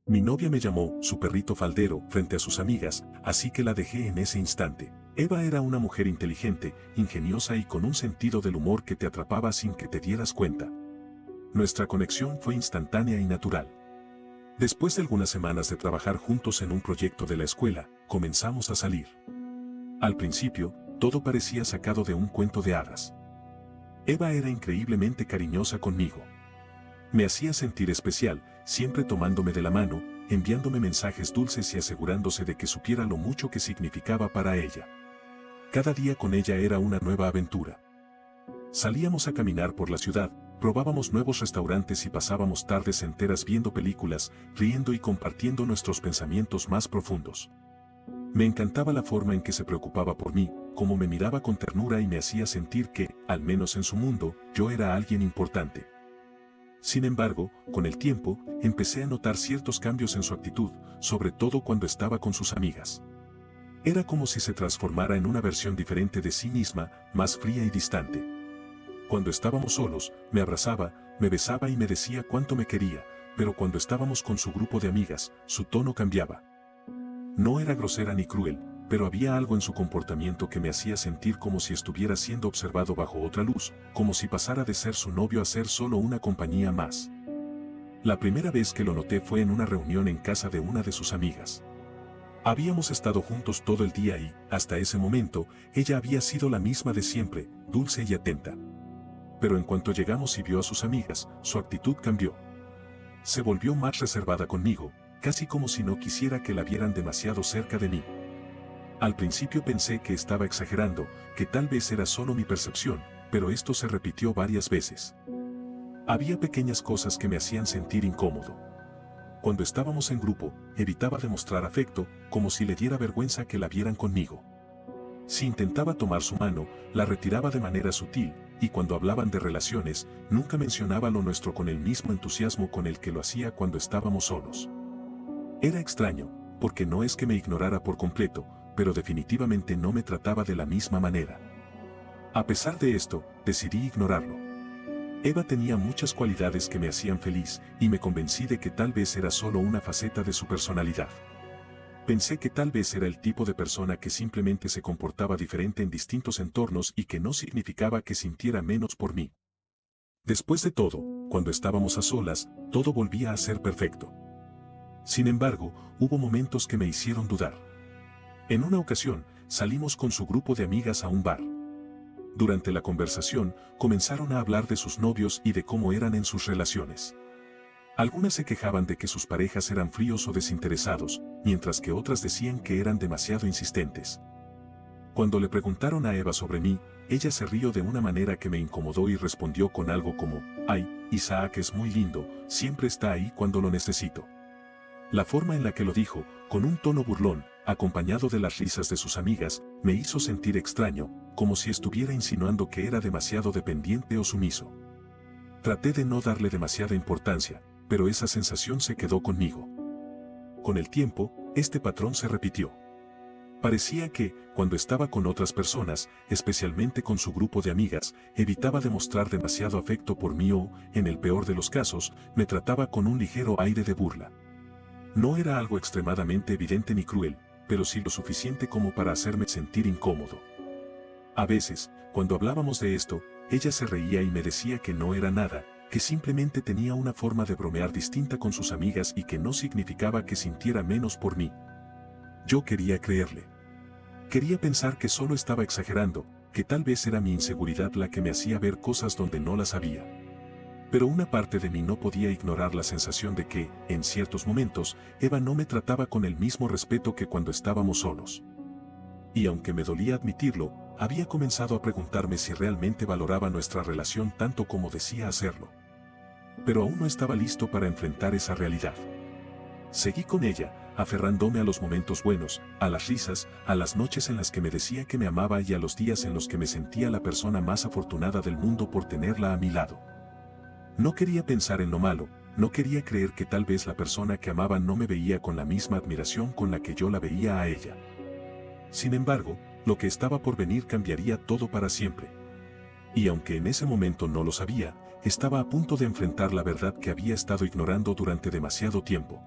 Mi novia me llamó su perrito faldero frente a sus amigas, así que la dejé en ese instante. Eva era una mujer inteligente, ingeniosa y con un sentido del humor que te atrapaba sin que te dieras cuenta. Nuestra conexión fue instantánea y natural. Después de algunas semanas de trabajar juntos en un proyecto de la escuela, comenzamos a salir. Al principio, todo parecía sacado de un cuento de hadas. Eva era increíblemente cariñosa conmigo. Me hacía sentir especial, siempre tomándome de la mano, enviándome mensajes dulces y asegurándose de que supiera lo mucho que significaba para ella. Cada día con ella era una nueva aventura. Salíamos a caminar por la ciudad, probábamos nuevos restaurantes y pasábamos tardes enteras viendo películas, riendo y compartiendo nuestros pensamientos más profundos. Me encantaba la forma en que se preocupaba por mí, cómo me miraba con ternura y me hacía sentir que, al menos en su mundo, yo era alguien importante. Sin embargo, con el tiempo, empecé a notar ciertos cambios en su actitud, sobre todo cuando estaba con sus amigas. Era como si se transformara en una versión diferente de sí misma, más fría y distante. Cuando estábamos solos, me abrazaba, me besaba y me decía cuánto me quería, pero cuando estábamos con su grupo de amigas, su tono cambiaba. No era grosera ni cruel, pero había algo en su comportamiento que me hacía sentir como si estuviera siendo observado bajo otra luz, como si pasara de ser su novio a ser solo una compañía más. La primera vez que lo noté fue en una reunión en casa de una de sus amigas. Habíamos estado juntos todo el día y, hasta ese momento, ella había sido la misma de siempre, dulce y atenta. Pero en cuanto llegamos y vio a sus amigas, su actitud cambió. Se volvió más reservada conmigo, casi como si no quisiera que la vieran demasiado cerca de mí. Al principio pensé que estaba exagerando, que tal vez era solo mi percepción, pero esto se repitió varias veces. Había pequeñas cosas que me hacían sentir incómodo. Cuando estábamos en grupo, evitaba demostrar afecto, como si le diera vergüenza que la vieran conmigo. Si intentaba tomar su mano, la retiraba de manera sutil, y cuando hablaban de relaciones, nunca mencionaba lo nuestro con el mismo entusiasmo con el que lo hacía cuando estábamos solos. Era extraño, porque no es que me ignorara por completo, pero definitivamente no me trataba de la misma manera. A pesar de esto, decidí ignorarlo. Eva tenía muchas cualidades que me hacían feliz, y me convencí de que tal vez era solo una faceta de su personalidad. Pensé que tal vez era el tipo de persona que simplemente se comportaba diferente en distintos entornos y que no significaba que sintiera menos por mí. Después de todo, cuando estábamos a solas, todo volvía a ser perfecto. Sin embargo, hubo momentos que me hicieron dudar. En una ocasión, salimos con su grupo de amigas a un bar. Durante la conversación, comenzaron a hablar de sus novios y de cómo eran en sus relaciones. Algunas se quejaban de que sus parejas eran fríos o desinteresados, mientras que otras decían que eran demasiado insistentes. Cuando le preguntaron a Eva sobre mí, ella se rió de una manera que me incomodó y respondió con algo como, «Ay, Isaac es muy lindo, siempre está ahí cuando lo necesito». La forma en la que lo dijo, con un tono burlón, acompañado de las risas de sus amigas, me hizo sentir extraño, como si estuviera insinuando que era demasiado dependiente o sumiso. Traté de no darle demasiada importancia, pero esa sensación se quedó conmigo. Con el tiempo, este patrón se repitió. Parecía que, cuando estaba con otras personas, especialmente con su grupo de amigas, evitaba demostrar demasiado afecto por mí o, en el peor de los casos, me trataba con un ligero aire de burla. No era algo extremadamente evidente ni cruel, pero sí lo suficiente como para hacerme sentir incómodo. A veces, cuando hablábamos de esto, ella se reía y me decía que no era nada, que simplemente tenía una forma de bromear distinta con sus amigas y que no significaba que sintiera menos por mí. Yo quería creerle. Quería pensar que solo estaba exagerando, que tal vez era mi inseguridad la que me hacía ver cosas donde no las había. Pero una parte de mí no podía ignorar la sensación de que, en ciertos momentos, Eva no me trataba con el mismo respeto que cuando estábamos solos. Y aunque me dolía admitirlo, había comenzado a preguntarme si realmente valoraba nuestra relación tanto como decía hacerlo. Pero aún no estaba listo para enfrentar esa realidad. Seguí con ella, aferrándome a los momentos buenos, a las risas, a las noches en las que me decía que me amaba y a los días en los que me sentía la persona más afortunada del mundo por tenerla a mi lado. No quería pensar en lo malo, no quería creer que tal vez la persona que amaba no me veía con la misma admiración con la que yo la veía a ella. Sin embargo, lo que estaba por venir cambiaría todo para siempre. Y aunque en ese momento no lo sabía, estaba a punto de enfrentar la verdad que había estado ignorando durante demasiado tiempo.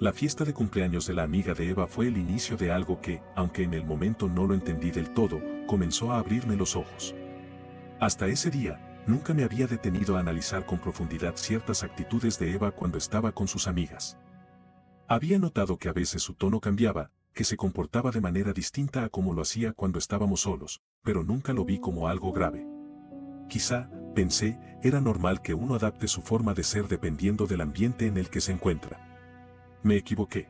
La fiesta de cumpleaños de la amiga de Eva fue el inicio de algo que, aunque en el momento no lo entendí del todo, comenzó a abrirme los ojos. Hasta ese día, nunca me había detenido a analizar con profundidad ciertas actitudes de Eva cuando estaba con sus amigas. Había notado que a veces su tono cambiaba, que se comportaba de manera distinta a como lo hacía cuando estábamos solos, pero nunca lo vi como algo grave. Quizá, pensé, era normal que uno adapte su forma de ser dependiendo del ambiente en el que se encuentra. Me equivoqué.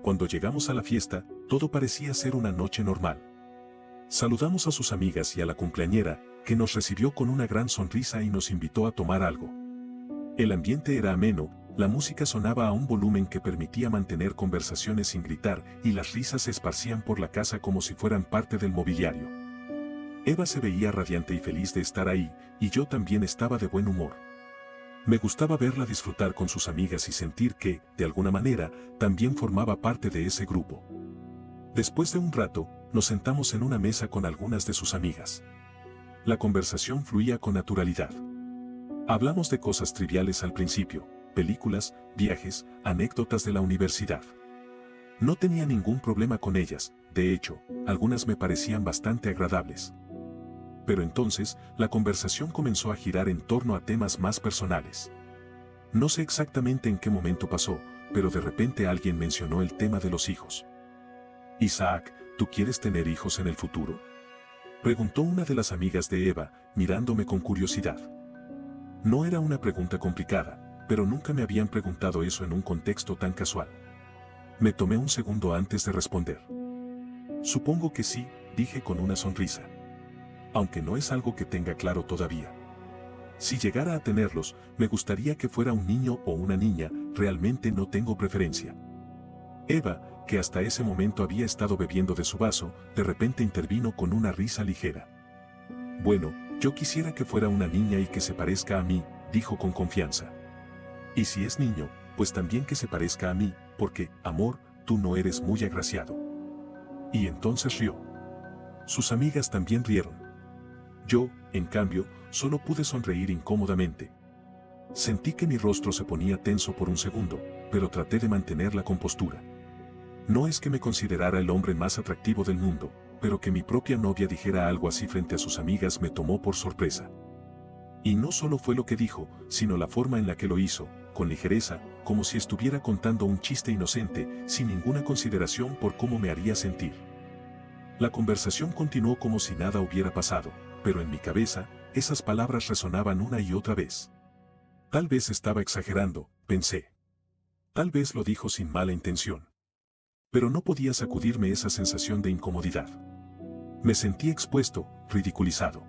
Cuando llegamos a la fiesta, todo parecía ser una noche normal. Saludamos a sus amigas y a la cumpleañera, que nos recibió con una gran sonrisa y nos invitó a tomar algo. El ambiente era ameno, la música sonaba a un volumen que permitía mantener conversaciones sin gritar y las risas se esparcían por la casa como si fueran parte del mobiliario. Eva se veía radiante y feliz de estar ahí, y yo también estaba de buen humor. Me gustaba verla disfrutar con sus amigas y sentir que, de alguna manera, también formaba parte de ese grupo. Después de un rato, nos sentamos en una mesa con algunas de sus amigas. La conversación fluía con naturalidad. Hablamos de cosas triviales al principio, películas, viajes, anécdotas de la universidad. No tenía ningún problema con ellas, de hecho, algunas me parecían bastante agradables. Pero entonces, la conversación comenzó a girar en torno a temas más personales. No sé exactamente en qué momento pasó, pero de repente alguien mencionó el tema de los hijos. Isaac, ¿tú quieres tener hijos en el futuro?, preguntó una de las amigas de Eva, mirándome con curiosidad. No era una pregunta complicada, pero nunca me habían preguntado eso en un contexto tan casual. Me tomé un segundo antes de responder. Supongo que sí, dije con una sonrisa. Aunque no es algo que tenga claro todavía. Si llegara a tenerlos, me gustaría que fuera un niño o una niña, realmente no tengo preferencia. Eva, que hasta ese momento había estado bebiendo de su vaso, de repente intervino con una risa ligera. Bueno, yo quisiera que fuera una niña y que se parezca a mí, dijo con confianza. Y si es niño, pues también que se parezca a mí, porque, amor, tú no eres muy agraciado. Y entonces rió. Sus amigas también rieron. Yo, en cambio, solo pude sonreír incómodamente. Sentí que mi rostro se ponía tenso por un segundo, pero traté de mantener la compostura. No es que me considerara el hombre más atractivo del mundo, pero que mi propia novia dijera algo así frente a sus amigas me tomó por sorpresa. Y no solo fue lo que dijo, sino la forma en la que lo hizo, con ligereza, como si estuviera contando un chiste inocente, sin ninguna consideración por cómo me haría sentir. La conversación continuó como si nada hubiera pasado, pero en mi cabeza, esas palabras resonaban una y otra vez. Tal vez estaba exagerando, pensé. Tal vez lo dijo sin mala intención. Pero no podía sacudirme esa sensación de incomodidad. Me sentí expuesto, ridiculizado.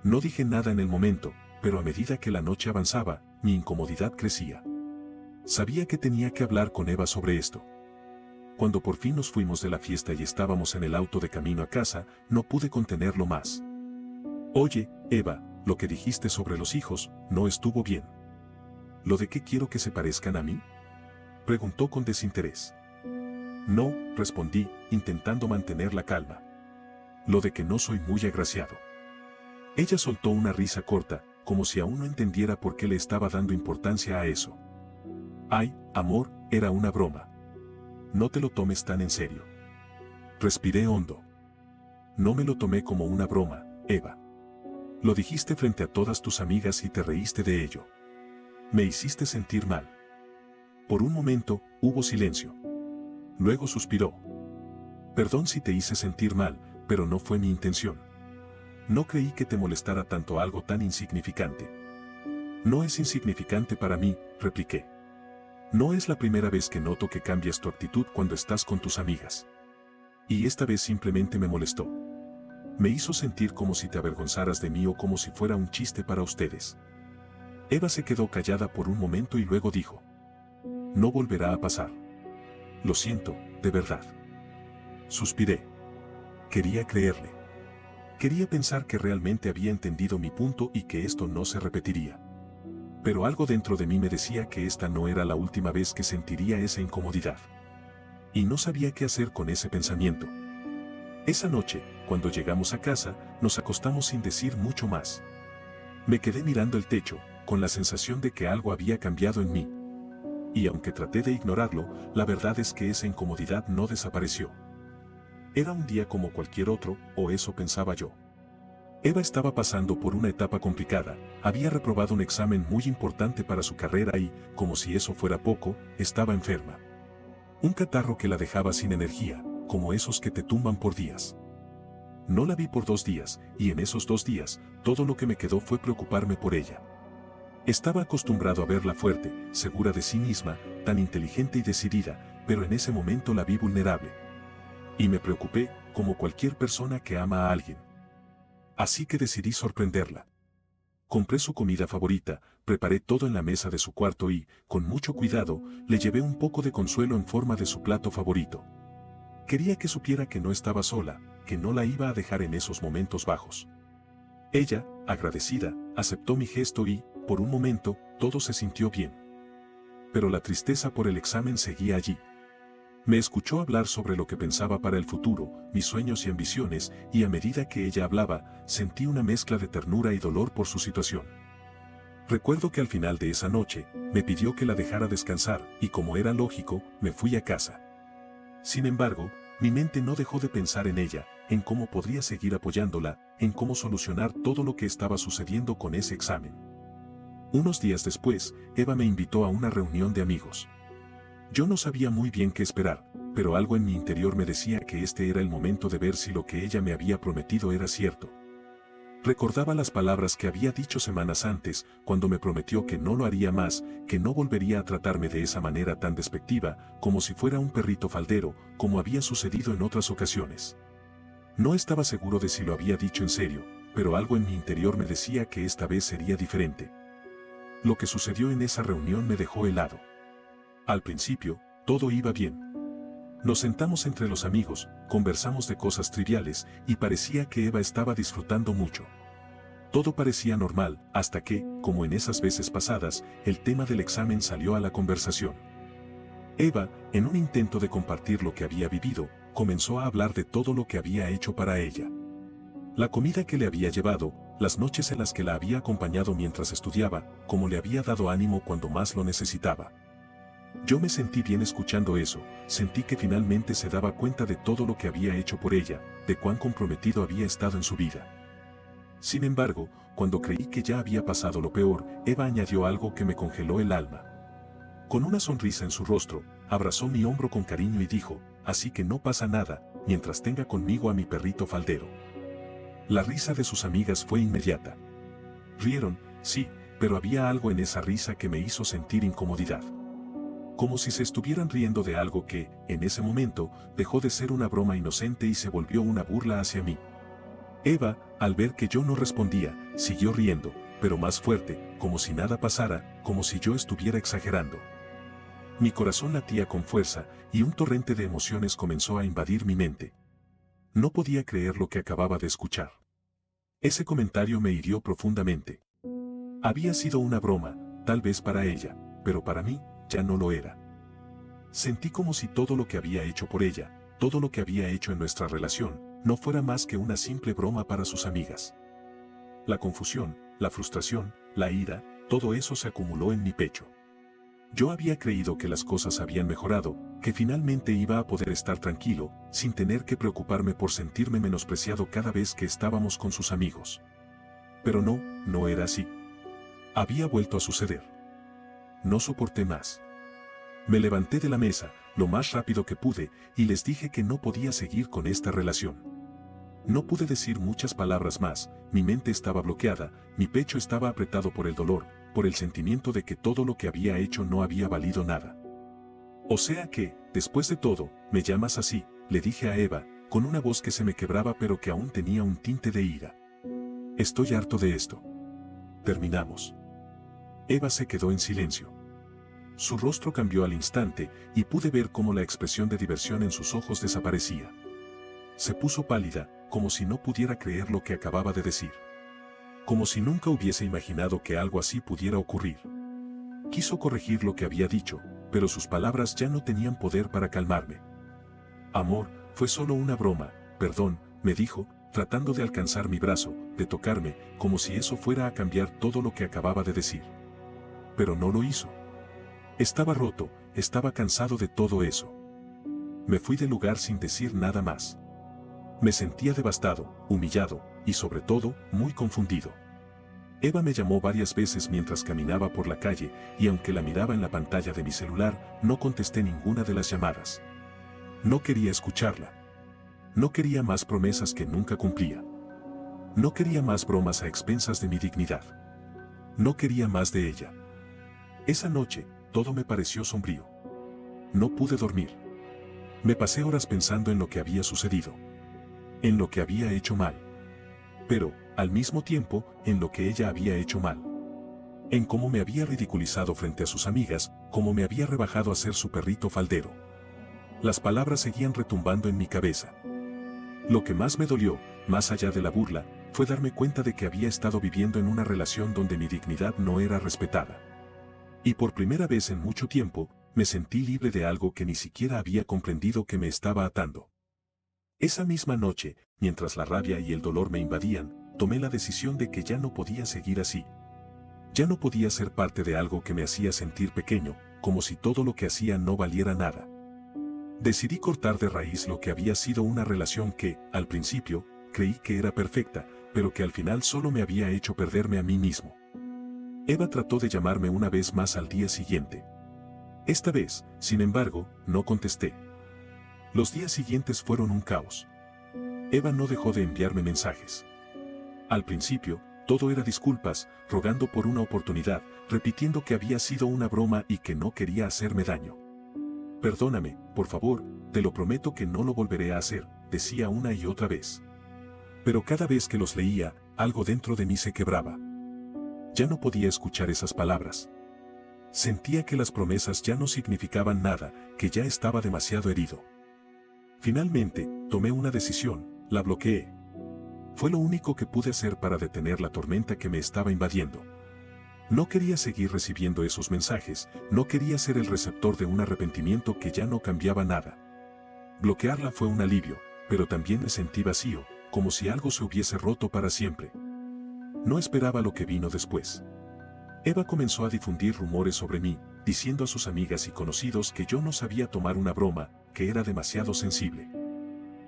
No dije nada en el momento, pero a medida que la noche avanzaba, mi incomodidad crecía. Sabía que tenía que hablar con Eva sobre esto. Cuando por fin nos fuimos de la fiesta y estábamos en el auto de camino a casa, no pude contenerlo más. Oye, Eva, lo que dijiste sobre los hijos, no estuvo bien. ¿Lo de qué quiero que se parezcan a mí?, preguntó con desinterés. No, respondí, intentando mantener la calma. Lo de que no soy muy agraciado. Ella soltó una risa corta, como si aún no entendiera por qué le estaba dando importancia a eso. Ay, amor, era una broma. No te lo tomes tan en serio. Respiré hondo. No me lo tomé como una broma, Eva. Lo dijiste frente a todas tus amigas y te reíste de ello. Me hiciste sentir mal. Por un momento, hubo silencio. Luego suspiró. Perdón si te hice sentir mal, pero no fue mi intención. No creí que te molestara tanto algo tan insignificante. No es insignificante para mí, repliqué. No es la primera vez que noto que cambias tu actitud cuando estás con tus amigas. Y esta vez simplemente me molestó. Me hizo sentir como si te avergonzaras de mí o como si fuera un chiste para ustedes. Eva se quedó callada por un momento y luego dijo: no volverá a pasar. Lo siento, de verdad. Suspiré. Quería creerle. Quería pensar que realmente había entendido mi punto y que esto no se repetiría. Pero algo dentro de mí me decía que esta no era la última vez que sentiría esa incomodidad. Y no sabía qué hacer con ese pensamiento. Esa noche, cuando llegamos a casa, nos acostamos sin decir mucho más. Me quedé mirando el techo, con la sensación de que algo había cambiado en mí. y aunque traté de ignorarlo, la verdad es que esa incomodidad no desapareció. Era un día como cualquier otro, o eso pensaba yo. Eva estaba pasando por una etapa complicada, había reprobado un examen muy importante para su carrera y, como si eso fuera poco, estaba enferma. Un catarro que la dejaba sin energía, como esos que te tumban por días. No la vi por 2 días, y en esos 2 días, todo lo que me quedó fue preocuparme por ella. Estaba acostumbrado a verla fuerte, segura de sí misma, tan inteligente y decidida, pero en ese momento la vi vulnerable. Y me preocupé, como cualquier persona que ama a alguien. Así que decidí sorprenderla. Compré su comida favorita, preparé todo en la mesa de su cuarto y, con mucho cuidado, le llevé un poco de consuelo en forma de su plato favorito. Quería que supiera que no estaba sola, que no la iba a dejar en esos momentos bajos. Ella, agradecida, aceptó mi gesto y, por un momento, todo se sintió bien. Pero la tristeza por el examen seguía allí. Me escuchó hablar sobre lo que pensaba para el futuro, mis sueños y ambiciones, y a medida que ella hablaba, sentí una mezcla de ternura y dolor por su situación. Recuerdo que al final de esa noche, me pidió que la dejara descansar, y como era lógico, me fui a casa. Sin embargo, mi mente no dejó de pensar en ella, en cómo podría seguir apoyándola, en cómo solucionar todo lo que estaba sucediendo con ese examen. Unos días después, Eva me invitó a una reunión de amigos. Yo no sabía muy bien qué esperar, pero algo en mi interior me decía que este era el momento de ver si lo que ella me había prometido era cierto. Recordaba las palabras que había dicho semanas antes, cuando me prometió que no lo haría más, que no volvería a tratarme de esa manera tan despectiva, como si fuera un perrito faldero, como había sucedido en otras ocasiones. No estaba seguro de si lo había dicho en serio, pero algo en mi interior me decía que esta vez sería diferente. Lo que sucedió en esa reunión me dejó helado. Al principio, todo iba bien. Nos sentamos entre los amigos, conversamos de cosas triviales, y parecía que Eva estaba disfrutando mucho. Todo parecía normal, hasta que, como en esas veces pasadas, el tema del examen salió a la conversación. Eva, en un intento de compartir lo que había vivido, comenzó a hablar de todo lo que había hecho para ella. La comida que le había llevado, las noches en las que la había acompañado mientras estudiaba, cómo le había dado ánimo cuando más lo necesitaba. Yo me sentí bien escuchando eso, sentí que finalmente se daba cuenta de todo lo que había hecho por ella, de cuán comprometido había estado en su vida. Sin embargo, cuando creí que ya había pasado lo peor, Eva añadió algo que me congeló el alma. Con una sonrisa en su rostro, abrazó mi hombro con cariño y dijo, así que no pasa nada, mientras tenga conmigo a mi perrito faldero. La risa de sus amigas fue inmediata. Rieron, sí, pero había algo en esa risa que me hizo sentir incomodidad. Como si se estuvieran riendo de algo que, en ese momento, dejó de ser una broma inocente y se volvió una burla hacia mí. Eva, al ver que yo no respondía, siguió riendo, pero más fuerte, como si nada pasara, como si yo estuviera exagerando. Mi corazón latía con fuerza, y un torrente de emociones comenzó a invadir mi mente. No podía creer lo que acababa de escuchar. Ese comentario me hirió profundamente. Había sido una broma, tal vez para ella, pero para mí, ya no lo era. Sentí como si todo lo que había hecho por ella, todo lo que había hecho en nuestra relación, no fuera más que una simple broma para sus amigas. La confusión, la frustración, la ira, todo eso se acumuló en mi pecho. Yo había creído que las cosas habían mejorado, que finalmente iba a poder estar tranquilo, sin tener que preocuparme por sentirme menospreciado cada vez que estábamos con sus amigos. Pero no, no era así. Había vuelto a suceder. No soporté más. Me levanté de la mesa, lo más rápido que pude, y les dije que no podía seguir con esta relación. No pude decir muchas palabras más, mi mente estaba bloqueada, mi pecho estaba apretado por el dolor, por el sentimiento de que todo lo que había hecho no había valido nada. O sea que, después de todo, me llamas así, le dije a Eva, con una voz que se me quebraba pero que aún tenía un tinte de ira. Estoy harto de esto. Terminamos. Eva se quedó en silencio. Su rostro cambió al instante, y pude ver cómo la expresión de diversión en sus ojos desaparecía. Se puso pálida, como si no pudiera creer lo que acababa de decir. Como si nunca hubiese imaginado que algo así pudiera ocurrir. Quiso corregir lo que había dicho, pero sus palabras ya no tenían poder para calmarme. Amor, fue solo una broma, perdón, me dijo, tratando de alcanzar mi brazo, de tocarme, como si eso fuera a cambiar todo lo que acababa de decir. Pero no lo hizo. Estaba roto, estaba cansado de todo eso. Me fui del lugar sin decir nada más. Me sentía devastado, humillado, y sobre todo, muy confundido. Eva me llamó varias veces mientras caminaba por la calle, y aunque la miraba en la pantalla de mi celular, no contesté ninguna de las llamadas. No quería escucharla. No quería más promesas que nunca cumplía. No quería más bromas a expensas de mi dignidad. No quería más de ella. Esa noche, todo me pareció sombrío. No pude dormir. Me pasé horas pensando en lo que había sucedido. En lo que había hecho mal. Pero, al mismo tiempo, en lo que ella había hecho mal. En cómo me había ridiculizado frente a sus amigas, cómo me había rebajado a ser su perrito faldero. Las palabras seguían retumbando en mi cabeza. Lo que más me dolió, más allá de la burla, fue darme cuenta de que había estado viviendo en una relación donde mi dignidad no era respetada. Y por primera vez en mucho tiempo, me sentí libre de algo que ni siquiera había comprendido que me estaba atando. Esa misma noche, mientras la rabia y el dolor me invadían, tomé la decisión de que ya no podía seguir así. Ya no podía ser parte de algo que me hacía sentir pequeño, como si todo lo que hacía no valiera nada. Decidí cortar de raíz lo que había sido una relación que, al principio, creí que era perfecta, pero que al final solo me había hecho perderme a mí mismo. Eva trató de llamarme una vez más al día siguiente. Esta vez, sin embargo, no contesté. Los días siguientes fueron un caos. Eva no dejó de enviarme mensajes. Al principio, todo era disculpas, rogando por una oportunidad, repitiendo que había sido una broma y que no quería hacerme daño. Perdóname, por favor, te lo prometo que no lo volveré a hacer, decía una y otra vez. Pero cada vez que los leía, algo dentro de mí se quebraba. Ya no podía escuchar esas palabras. Sentía que las promesas ya no significaban nada, que ya estaba demasiado herido. Finalmente, tomé una decisión, la bloqueé. Fue lo único que pude hacer para detener la tormenta que me estaba invadiendo. No quería seguir recibiendo esos mensajes, no quería ser el receptor de un arrepentimiento que ya no cambiaba nada. Bloquearla fue un alivio, pero también me sentí vacío, como si algo se hubiese roto para siempre. No esperaba lo que vino después. Eva comenzó a difundir rumores sobre mí, diciendo a sus amigas y conocidos que yo no sabía tomar una broma, que era demasiado sensible.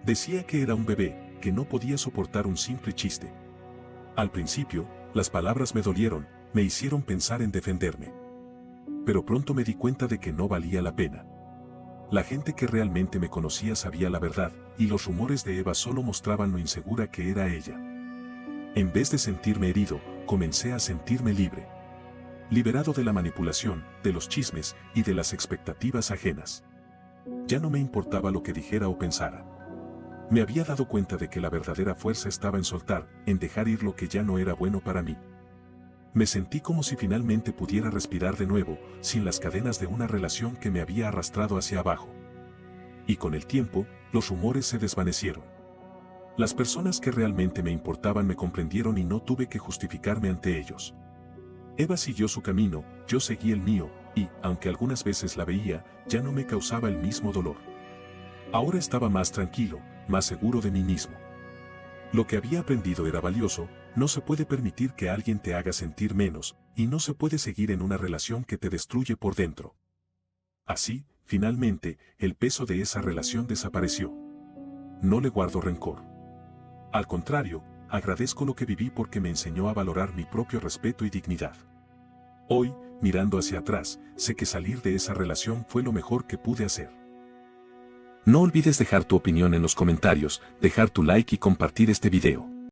Decía que era un bebé, que no podía soportar un simple chiste. Al principio, las palabras me dolieron, me hicieron pensar en defenderme. Pero pronto me di cuenta de que no valía la pena. La gente que realmente me conocía sabía la verdad, y los rumores de Eva solo mostraban lo insegura que era ella. En vez de sentirme herido, comencé a sentirme libre. Liberado de la manipulación, de los chismes y de las expectativas ajenas. Ya no me importaba lo que dijera o pensara. Me había dado cuenta de que la verdadera fuerza estaba en soltar, en dejar ir lo que ya no era bueno para mí. Me sentí como si finalmente pudiera respirar de nuevo, sin las cadenas de una relación que me había arrastrado hacia abajo. Y con el tiempo, los rumores se desvanecieron. Las personas que realmente me importaban me comprendieron y no tuve que justificarme ante ellos. Eva siguió su camino, yo seguí el mío, y, aunque algunas veces la veía, ya no me causaba el mismo dolor. Ahora estaba más tranquilo, más seguro de mí mismo. Lo que había aprendido era valioso, no se puede permitir que alguien te haga sentir menos, y no se puede seguir en una relación que te destruye por dentro. Así, finalmente, el peso de esa relación desapareció. No le guardo rencor. Al contrario, agradezco lo que viví porque me enseñó a valorar mi propio respeto y dignidad. Hoy, mirando hacia atrás, sé que salir de esa relación fue lo mejor que pude hacer. No olvides dejar tu opinión en los comentarios, dejar tu like y compartir este video.